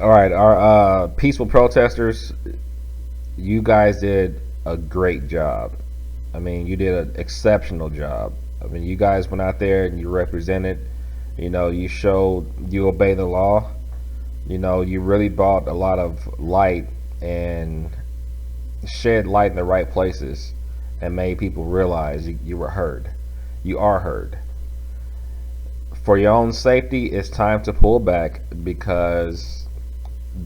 All right, our peaceful protesters, you guys did a great job. I mean, you did an exceptional job. I mean, you guys went out there and you represented. You showed you obey the law. You really brought a lot of light and shed light in the right places and made people realize you were heard. You are heard. For your own safety, it's time to pull back because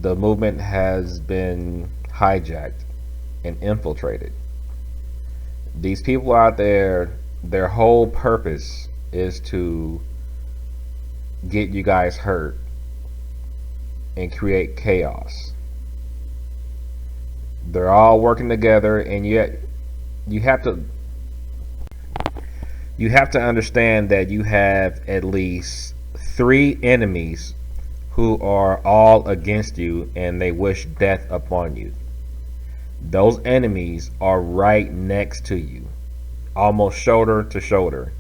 the movement has been hijacked and infiltrated. These people out there, their whole purpose is to get you guys hurt and create chaos. They're all working together, and yet you have to understand that you have at least three enemies who are all against you and they wish death upon you. Those enemies are right next to you, almost shoulder to shoulder.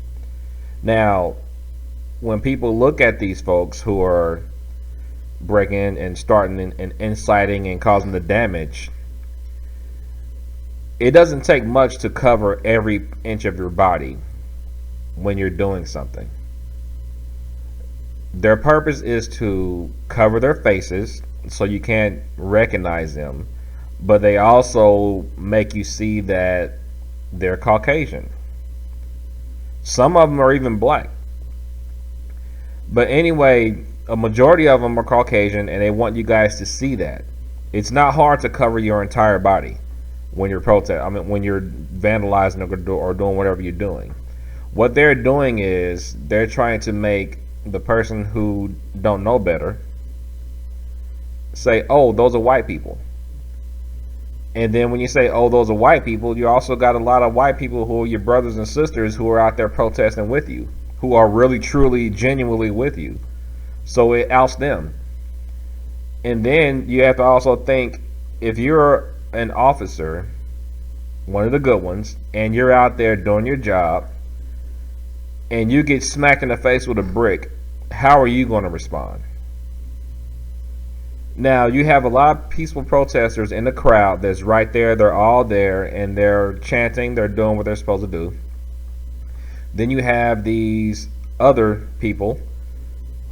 Now, when people look at these folks who are breaking and starting and inciting and causing the damage, it doesn't take much to cover every inch of your body when you're doing something. Their purpose is to cover their faces so you can't recognize them, but they also make you see that they're Caucasian. Some of them are even black. But anyway, a majority of them are Caucasian, and they want you guys to see that. It's not hard to cover your entire body when you're when you're vandalizing or doing whatever you're doing. What they're doing is they're trying to make the person who don't know better say, "Oh, those are white people." And then when you say, "Oh, those are white people," you also got a lot of white people who are your brothers and sisters who are out there protesting with you, who are really, truly, genuinely with you. So it outs them. And then you have to also think, if you're an officer, one of the good ones, and you're out there doing your job, and you get smacked in the face with a brick, how are you going to respond? Now, you have a lot of peaceful protesters in the crowd that's right there. They're all there, and they're chanting. They're doing what they're supposed to do. Then you have these other people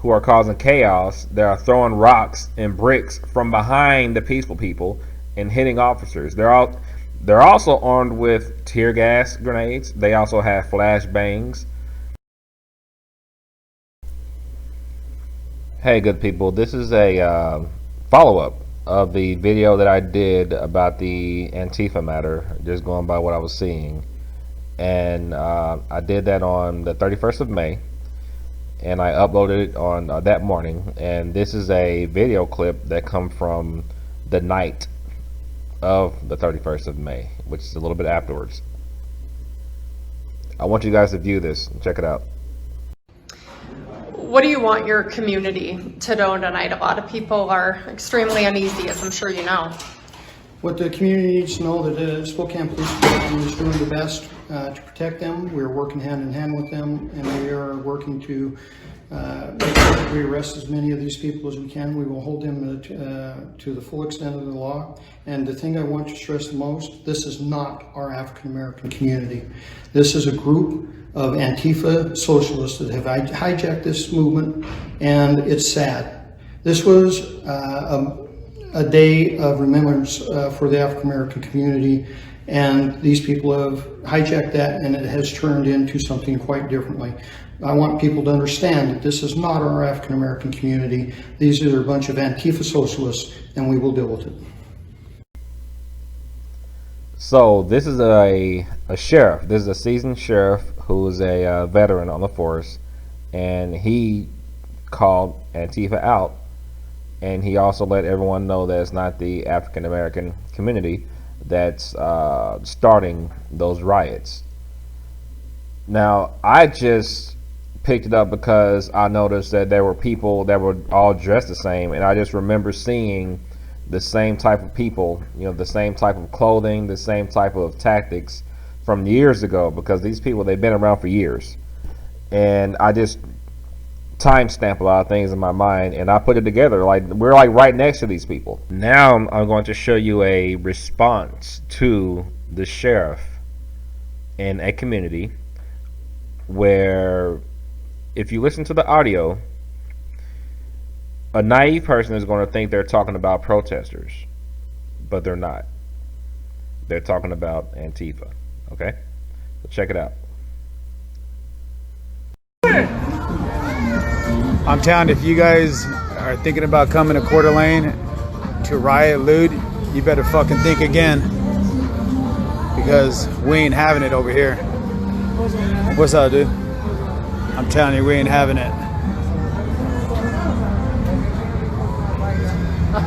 who are causing chaos. They are throwing rocks and bricks from behind the peaceful people and hitting officers. They're also armed with tear gas grenades. They also have flashbangs. Hey, good people. This is a follow-up of the video that I did about the Antifa matter, just going by what I was seeing. And I did that on the 31st of May, and I uploaded it on that morning. And this is a video clip that comes from the night of the 31st of May, which is a little bit afterwards. I want you guys to view this and check it out. What do you want your community to know tonight? A lot of people are extremely uneasy, as I'm sure you know. What the community needs to know, that the Spokane Police Department is doing the best to protect them. We're working hand in hand with them, and we are working to make sure that we arrest as many of these people as we can. We will hold them to the full extent of the law. And the thing I want to stress the most, this is not our African American community. This is a group of Antifa socialists that have hijacked this movement, and it's sad. This was a day of remembrance for the African American community, and these people have hijacked that, and it has turned into something quite differently. I want people to understand that this is not our African American community. These are a bunch of Antifa socialists, and we will deal with it. So this is a sheriff. This is a seasoned sheriff who is a veteran on the force, and he called Antifa out, and he also let everyone know that it's not the African American community that's starting those riots. Now, I just picked it up because I noticed that there were people that were all dressed the same, and I just remember seeing the same type of people, the same type of clothing, the same type of tactics from years ago, because these people, they've been around for years. And I just timestamp a lot of things in my mind, and I put it together. Like, we're like right next to these people. Now I'm going to show you a response to the sheriff in a community where, if you listen to the audio, a naive person is going to think they're talking about protesters, but they're not. They're talking about Antifa. Okay? So check it out. I'm telling you, if you guys are thinking about coming to Coeur d'Alene to riot, loot, you better fucking think again, because we ain't having it over here. What's up, dude? I'm telling you, we ain't having it.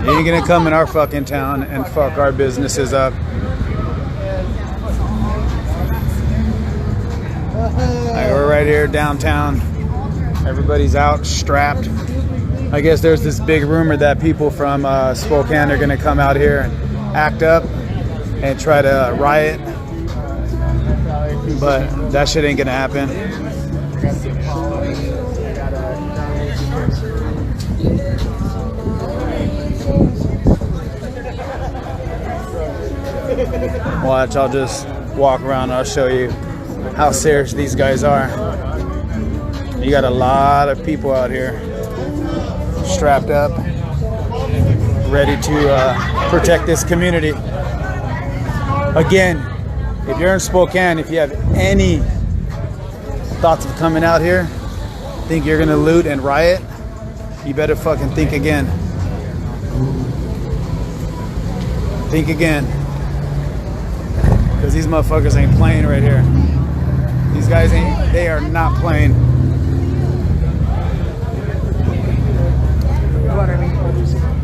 You ain't gonna come in our fucking town and fuck our businesses up. Like, we're right here downtown. Everybody's out strapped. I guess there's this big rumor that people from Spokane are gonna come out here and act up and try to riot, but that shit ain't gonna happen. Watch, I'll just walk around and I'll show you how serious these guys are. You got a lot of people out here strapped up, ready to protect this community. Again, if you're in Spokane, if you have any thoughts of coming out here, think you're gonna loot and riot, you better fucking think again. Think again. Because these motherfuckers ain't playing right here. These guys ain't, they are not playing.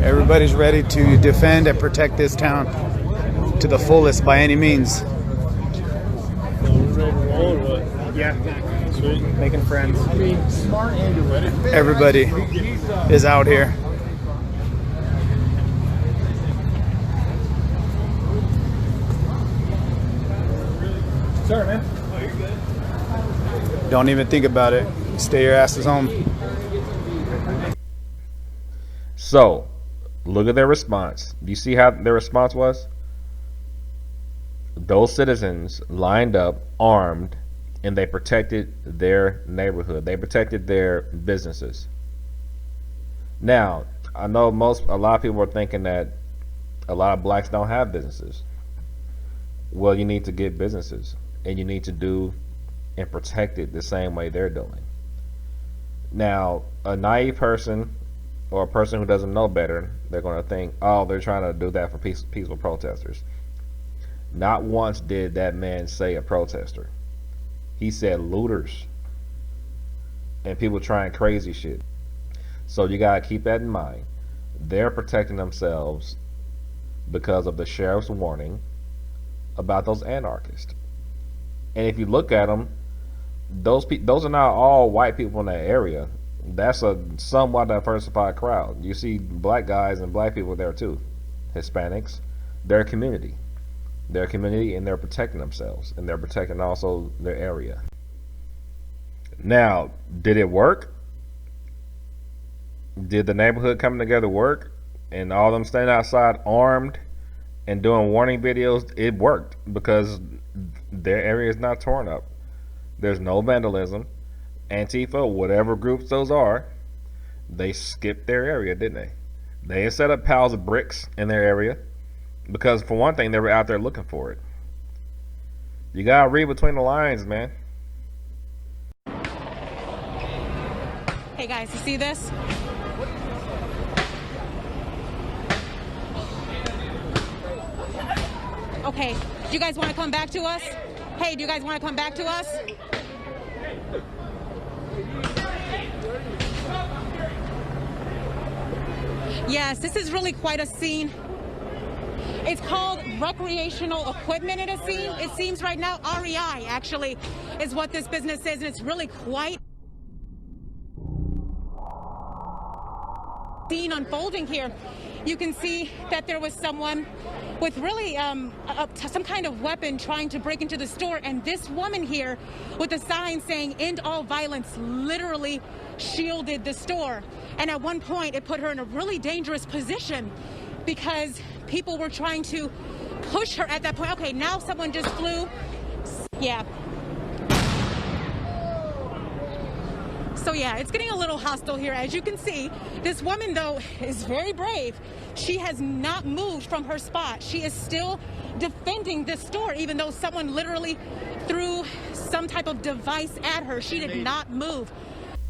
Everybody's ready to defend and protect this town to the fullest by any means. Yeah, sweet. Making friends. Everybody is out here. Sorry, man. Don't even think about it. Stay your asses home. So, look at their response. Do you see how their response was? Those citizens lined up, armed, and they protected their neighborhood. They protected their businesses. Now, I know a lot of people are thinking that a lot of blacks don't have businesses. Well, you need to get businesses, and you need to do and protect it the same way they're doing. Now, a naive person or a person who doesn't know better, they're going to think, oh, they're trying to do that for peaceful protesters. Not once did that man say a protester. He said looters and people trying crazy shit. So you got to keep that in mind. They're protecting themselves because of the sheriff's warning about those anarchists. And if you look at them, those are not all white people in that area. That's a somewhat diversified crowd. You see black guys and black people there too. Hispanics, their community. Their community, and they're protecting themselves, and they're protecting also their area. Now, did it work? Did the neighborhood coming together work? And all of them standing outside armed and doing warning videos? It worked because their area is not torn up. There's no vandalism. Antifa, whatever groups those are, they skipped their area, didn't they? They set up piles of bricks in their area because, for one thing, they were out there looking for it. You gotta read between the lines, man. Hey guys, you see this? Okay, do you guys want to come back to us? Hey, do you guys want to come back to us? Yes, this is really quite a scene. It's called recreational equipment it seems right now. REI actually is what this business is, and it's really quite scene unfolding here. You can see that there was someone with really some kind of weapon trying to break into the store, and this woman here with a sign saying "End all violence" literally shielded the store. And at one point, it put her in a really dangerous position because people were trying to push her at that point. Okay, now someone just flew. Yeah. So yeah, it's getting a little hostile here. As you can see, this woman, though, is very brave. She has not moved from her spot. She is still defending this store, even though someone literally threw some type of device at her. She did not move.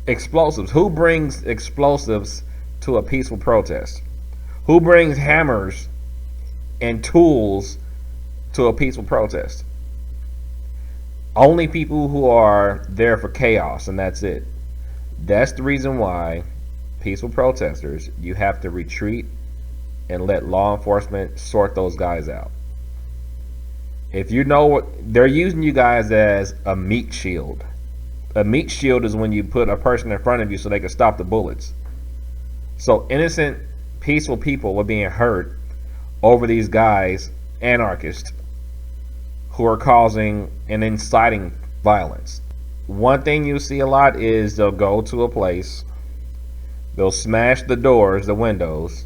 Explosives. Who brings explosives to a peaceful protest? Who brings hammers and tools to a peaceful protest? Only people who are there for chaos, and that's it. That's the reason why peaceful protesters, you have to retreat and let law enforcement sort those guys out. If you know what they're using, you guys as a meat shield. A meat shield is when you put a person in front of you so they can stop the bullets. So innocent, peaceful people are being hurt over these guys, anarchists, who are causing and inciting violence. One thing you see a lot is they'll go to a place, they'll smash the doors, the windows,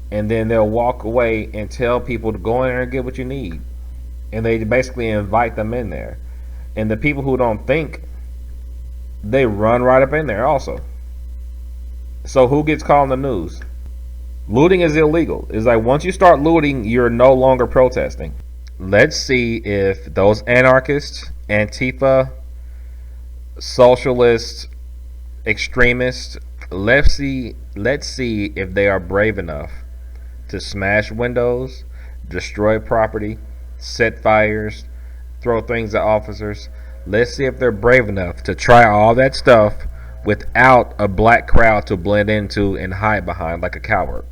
and then they'll walk away and tell people to go in there and get what you need. And they basically invite them in there. And the people who don't think, they run right up in there also. So who gets caught in the news? Looting is illegal. It's like once you start looting, you're no longer protesting. Let's see if those anarchists, Antifa, socialists, extremists, let's see if they are brave enough to smash windows, destroy property, set fires, throw things at officers. Let's see if they're brave enough to try all that stuff without a black crowd to blend into and hide behind like a coward.